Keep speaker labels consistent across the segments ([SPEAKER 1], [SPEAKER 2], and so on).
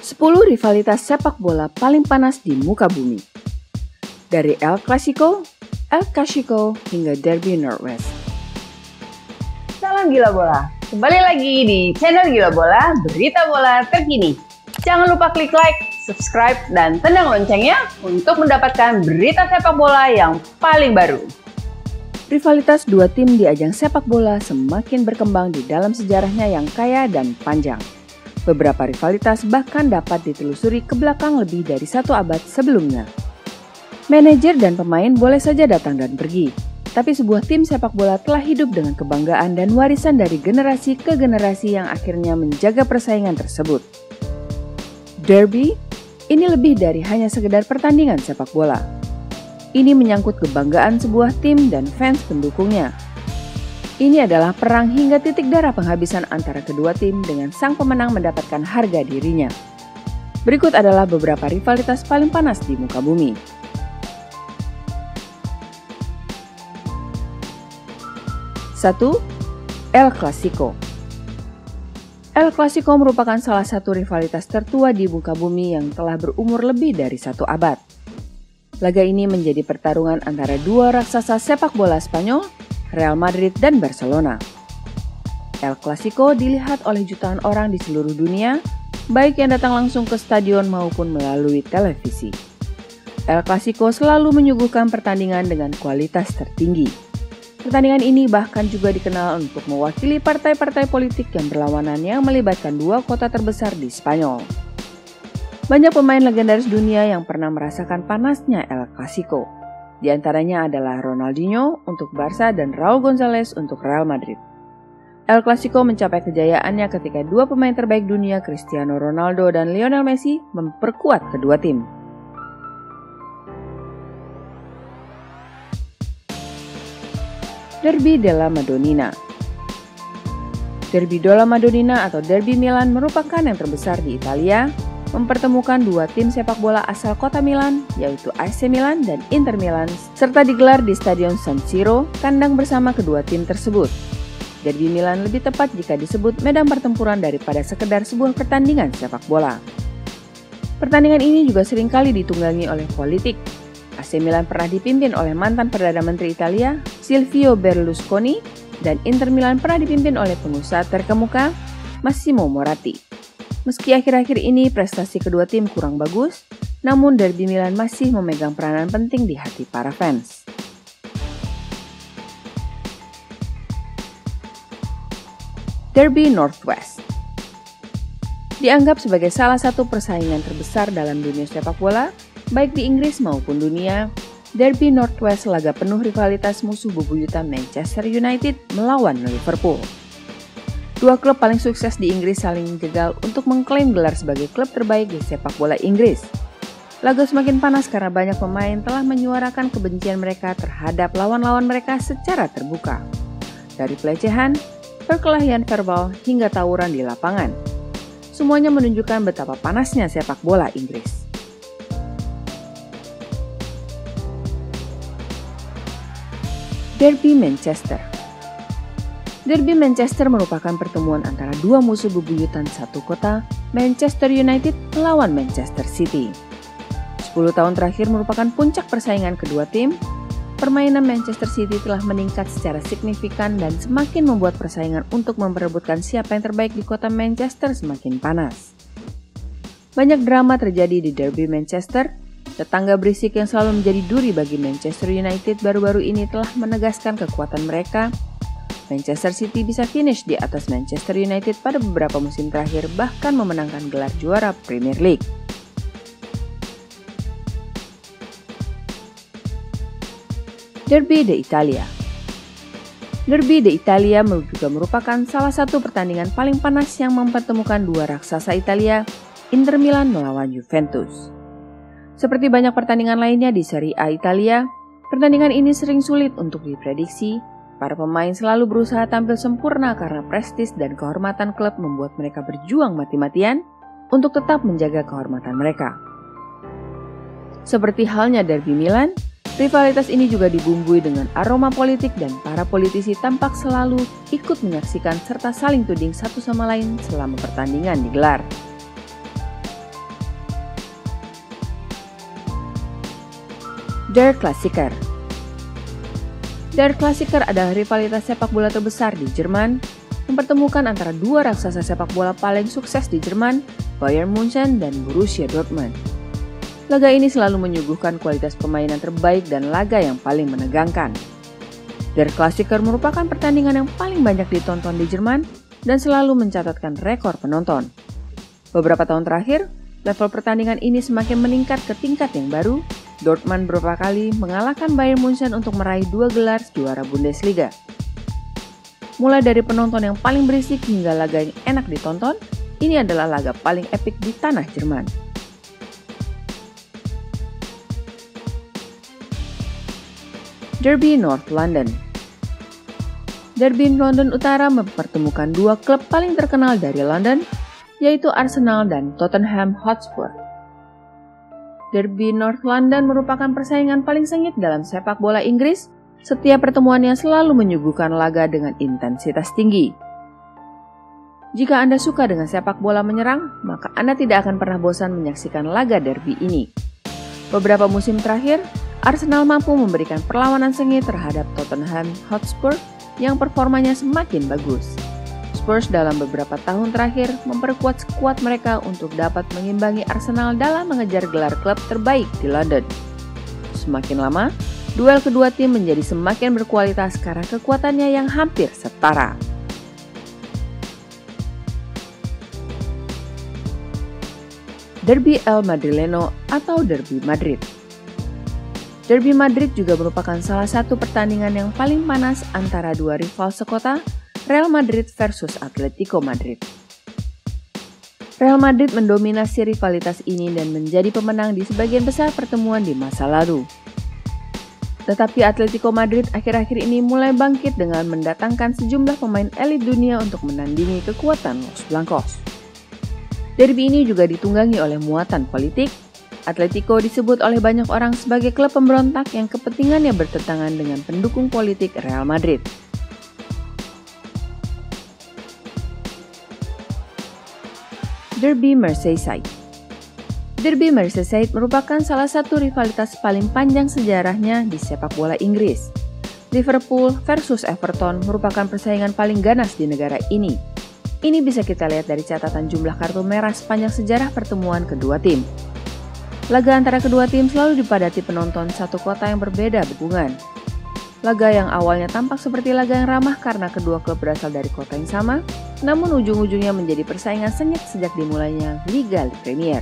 [SPEAKER 1] 10 rivalitas sepak bola paling panas di muka bumi. Dari El Clasico hingga Derby Northwest.
[SPEAKER 2] Salam Gila Bola, kembali lagi di channel Gila Bola, berita bola terkini. Jangan lupa klik like, subscribe, dan tendang loncengnya untuk mendapatkan berita sepak bola yang paling baru.
[SPEAKER 1] Rivalitas dua tim di ajang sepak bola semakin berkembang di dalam sejarahnya yang kaya dan panjang. Beberapa rivalitas bahkan dapat ditelusuri ke belakang lebih dari 1 abad sebelumnya. Manajer dan pemain boleh saja datang dan pergi, tapi sebuah tim sepak bola telah hidup dengan kebanggaan dan warisan dari generasi ke generasi yang akhirnya menjaga persaingan tersebut. Derby, ini lebih dari hanya sekedar pertandingan sepak bola. Ini menyangkut kebanggaan sebuah tim dan fans pendukungnya. Ini adalah perang hingga titik darah penghabisan antara kedua tim dengan sang pemenang mendapatkan harga dirinya. Berikut adalah beberapa rivalitas paling panas di muka bumi. 1. El Clasico. El Clasico merupakan salah satu rivalitas tertua di muka bumi yang telah berumur lebih dari 1 abad. Laga ini menjadi pertarungan antara dua raksasa sepak bola Spanyol, Real Madrid dan Barcelona. El Clasico dilihat oleh jutaan orang di seluruh dunia, baik yang datang langsung ke stadion maupun melalui televisi. El Clasico selalu menyuguhkan pertandingan dengan kualitas tertinggi. Pertandingan ini bahkan juga dikenal untuk mewakili partai-partai politik yang berlawanan yang melibatkan dua kota terbesar di Spanyol. Banyak pemain legendaris dunia yang pernah merasakan panasnya El Clasico. Di antaranya adalah Ronaldinho untuk Barca dan Raul González untuk Real Madrid. El Clasico mencapai kejayaannya ketika dua pemain terbaik dunia Cristiano Ronaldo dan Lionel Messi memperkuat kedua tim. Derby della Madonnina. Derby della Madonnina atau Derby Milan merupakan yang terbesar di Italia, mempertemukan dua tim sepak bola asal kota Milan, yaitu AC Milan dan Inter Milan, serta digelar di Stadion San Siro, kandang bersama kedua tim tersebut. Derby Milan lebih tepat jika disebut medan pertempuran daripada sekedar sebuah pertandingan sepak bola. Pertandingan ini juga seringkali ditunggangi oleh politik. AC Milan pernah dipimpin oleh mantan Perdana Menteri Italia, Silvio Berlusconi, dan Inter Milan pernah dipimpin oleh pengusaha terkemuka, Massimo Moratti. Meski akhir-akhir ini prestasi kedua tim kurang bagus, namun Derby Milan masih memegang peranan penting di hati para fans. Derby Northwest dianggap sebagai salah satu persaingan terbesar dalam dunia sepak bola, baik di Inggris maupun dunia. Derby Northwest laga penuh rivalitas musuh bebuyutan Manchester United melawan Liverpool. Dua klub paling sukses di Inggris saling jegal untuk mengklaim gelar sebagai klub terbaik di sepak bola Inggris. Laga semakin panas karena banyak pemain telah menyuarakan kebencian mereka terhadap lawan-lawan mereka secara terbuka. Dari pelecehan, perkelahian verbal, hingga tawuran di lapangan. Semuanya menunjukkan betapa panasnya sepak bola Inggris. Derby Manchester. Derby Manchester merupakan pertemuan antara dua musuh bebuyutan satu kota, Manchester United melawan Manchester City. 10 tahun terakhir merupakan puncak persaingan kedua tim. Permainan Manchester City telah meningkat secara signifikan dan semakin membuat persaingan untuk memperebutkan siapa yang terbaik di kota Manchester semakin panas. Banyak drama terjadi di Derby Manchester. Tetangga berisik yang selalu menjadi duri bagi Manchester United baru-baru ini telah menegaskan kekuatan mereka. Manchester City bisa finish di atas Manchester United pada beberapa musim terakhir, bahkan memenangkan gelar juara Premier League. Derby d'Italia. Derby d'Italia juga merupakan salah satu pertandingan paling panas yang mempertemukan dua raksasa Italia, Inter Milan melawan Juventus. Seperti banyak pertandingan lainnya di Serie A Italia, pertandingan ini sering sulit untuk diprediksi. Para pemain selalu berusaha tampil sempurna karena prestis dan kehormatan klub membuat mereka berjuang mati-matian untuk tetap menjaga kehormatan mereka. Seperti halnya Derby Milan, rivalitas ini juga dibumbui dengan aroma politik dan para politisi tampak selalu ikut menyaksikan serta saling tuding satu sama lain selama pertandingan digelar. Der Klassiker. Der Klassiker adalah rivalitas sepak bola terbesar di Jerman, mempertemukan antara dua raksasa sepak bola paling sukses di Jerman, Bayern Munchen dan Borussia Dortmund. Laga ini selalu menyuguhkan kualitas permainan terbaik dan laga yang paling menegangkan. Der Klassiker merupakan pertandingan yang paling banyak ditonton di Jerman dan selalu mencatatkan rekor penonton. Beberapa tahun terakhir, level pertandingan ini semakin meningkat ke tingkat yang baru. Dortmund beberapa kali mengalahkan Bayern Munchen untuk meraih 2 gelar juara Bundesliga. Mulai dari penonton yang paling berisik hingga laga yang enak ditonton, ini adalah laga paling epik di tanah Jerman. Derby North London. Derby London Utara mempertemukan dua klub paling terkenal dari London, yaitu Arsenal dan Tottenham Hotspur. Derby North London merupakan persaingan paling sengit dalam sepak bola Inggris. Setiap pertemuannya selalu menyuguhkan laga dengan intensitas tinggi. Jika Anda suka dengan sepak bola menyerang, maka Anda tidak akan pernah bosan menyaksikan laga derby ini. Beberapa musim terakhir, Arsenal mampu memberikan perlawanan sengit terhadap Tottenham Hotspur yang performanya semakin bagus. Spurs dalam beberapa tahun terakhir memperkuat skuad mereka untuk dapat mengimbangi Arsenal dalam mengejar gelar klub terbaik di London. Semakin lama, duel kedua tim menjadi semakin berkualitas karena kekuatannya yang hampir setara. Derby El Madrileno atau Derby Madrid. Derby Madrid juga merupakan salah satu pertandingan yang paling panas antara dua rival sekota, Real Madrid versus Atletico Madrid. Real Madrid mendominasi rivalitas ini dan menjadi pemenang di sebagian besar pertemuan di masa lalu. Tetapi Atletico Madrid akhir-akhir ini mulai bangkit dengan mendatangkan sejumlah pemain elit dunia untuk menandingi kekuatan Los Blancos. Derby ini juga ditunggangi oleh muatan politik. Atletico disebut oleh banyak orang sebagai klub pemberontak yang kepentingannya bertentangan dengan pendukung politik Real Madrid. Derby Merseyside. Derby Merseyside merupakan salah satu rivalitas paling panjang sejarahnya di sepak bola Inggris. Liverpool versus Everton merupakan persaingan paling ganas di negara ini. Ini bisa kita lihat dari catatan jumlah kartu merah sepanjang sejarah pertemuan kedua tim. Laga antara kedua tim selalu dipadati penonton satu kota yang berbeda hubungan. Laga yang awalnya tampak seperti laga yang ramah karena kedua klub berasal dari kota yang sama, namun ujung-ujungnya menjadi persaingan sengit sejak dimulainya Liga Premier.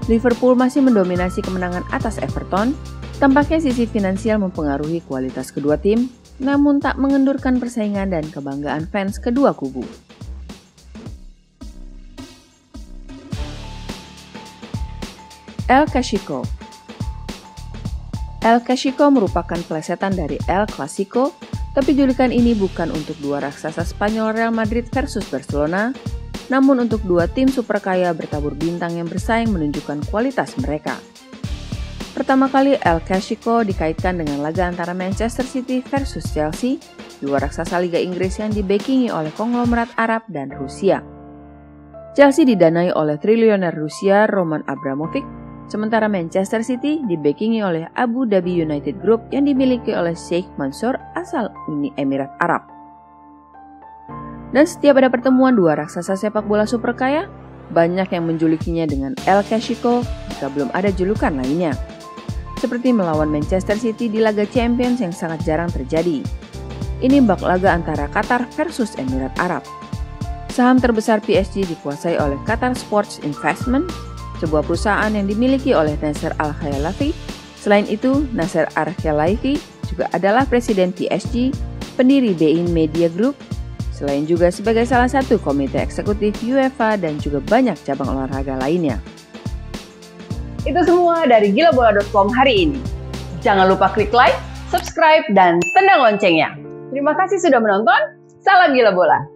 [SPEAKER 1] Liverpool masih mendominasi kemenangan atas Everton. Tampaknya sisi finansial mempengaruhi kualitas kedua tim, namun tak mengendurkan persaingan dan kebanggaan fans kedua kubu. El Clasico. El Clasico merupakan plesetan dari El Clasico, tapi julukan ini bukan untuk dua raksasa Spanyol Real Madrid versus Barcelona, namun untuk dua tim super kaya bertabur bintang yang bersaing menunjukkan kualitas mereka. Pertama kali El Clasico dikaitkan dengan laga antara Manchester City versus Chelsea, dua raksasa Liga Inggris yang dibackingi oleh konglomerat Arab dan Rusia. Chelsea didanai oleh triliuner Rusia Roman Abramovich, sementara Manchester City dibackingi oleh Abu Dhabi United Group yang dimiliki oleh Sheikh Mansour asal Uni Emirat Arab. Dan setiap ada pertemuan dua raksasa sepak bola super kaya, banyak yang menjulukinya dengan El Clasico jika belum ada julukan lainnya. Seperti melawan Manchester City di laga Champions yang sangat jarang terjadi. Ini bak laga antara Qatar versus Emirat Arab. Saham terbesar PSG dikuasai oleh Qatar Sports Investment, sebuah perusahaan yang dimiliki oleh Nasser Al-Khelaifi. Selain itu, Nasser Al-Khelaifi juga adalah presiden PSG, pendiri Bein Media Group, selain juga sebagai salah satu komite eksekutif UEFA dan juga banyak cabang olahraga lainnya.
[SPEAKER 2] Itu semua dari gilabola.com hari ini. Jangan lupa klik like, subscribe, dan tendang loncengnya. Terima kasih sudah menonton. Salam Gila Bola!